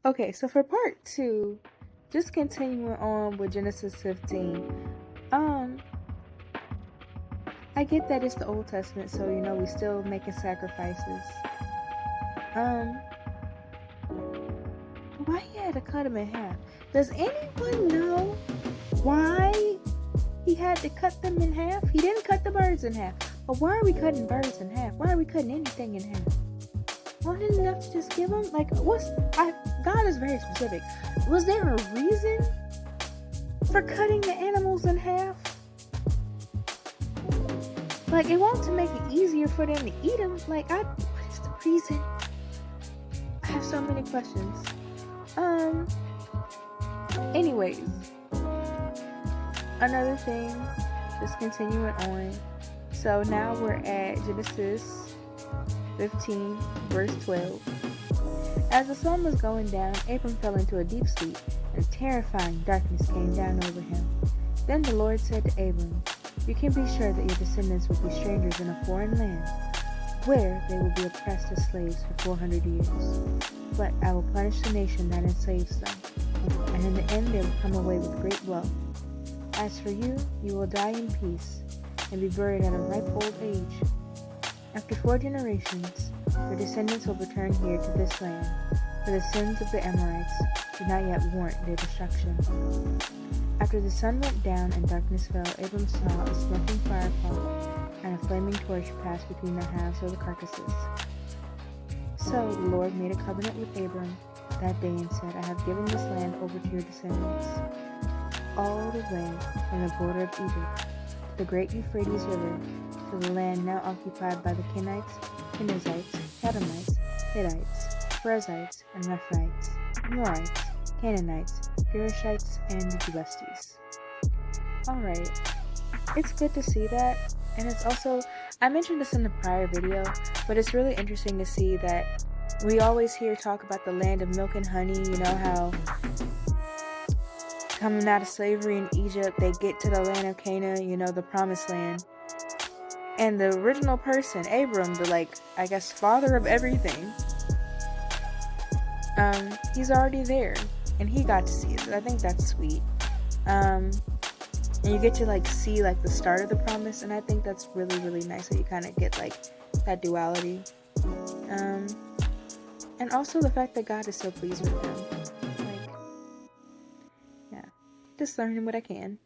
Okay, so for part 2, just continuing on with Genesis 15. I get that it's the Old Testament, so we still making sacrifices. Why he had to cut him in half? Does anyone know why he had to cut them in half? He didn't cut the birds in half. But why are we cutting birds in half? Why are we cutting anything in half? Why didn't enough to just give them God is very specific. Was there a reason for cutting the animals in half? Like, it won't to make it easier for them to eat them. Like, what is the reason? I have so many questions. Anyways, another thing, just continuing on. So now we're at Genesis 15, verse 12. As the sun was going down, Abram fell into a deep sleep, and terrifying darkness came down over him. Then the Lord said to Abram, "You can be sure that your descendants will be strangers in a foreign land, where they will be oppressed as slaves for 400 years. But I will punish the nation that enslaves them, and in the end they will come away with great wealth. As for you, you will die in peace, and be buried at a ripe old age. After 4 generations, your descendants will return here to this land, for the sins of the Amorites did not yet warrant their destruction." After the sun went down and darkness fell, Abram saw a smoking fire fall, and a flaming torch pass between the halves of the carcasses. So the Lord made a covenant with Abram that day and said, "I have given this land over to your descendants, all the way from the border of Egypt to the great Euphrates River, to the land now occupied by the Kenites, Kenizzites, Kadmonites, Hittites, Perizzites, and Rephaites, Amorites, Canaanites, Perishites, and Jebusites." Alright, it's good to see that, and it's also, I mentioned this in the prior video, but it's really interesting to see that we always hear talk about the land of milk and honey, how coming out of slavery in Egypt, they get to the land of Canaan, the promised land. And the original person, Abram, the father of everything, he's already there, and he got to see it. So I think that's sweet. And you get to see the start of the promise, and I think that's really, really nice that you kind of get that duality. And also the fact that God is so pleased with him. Yeah, just learning what I can.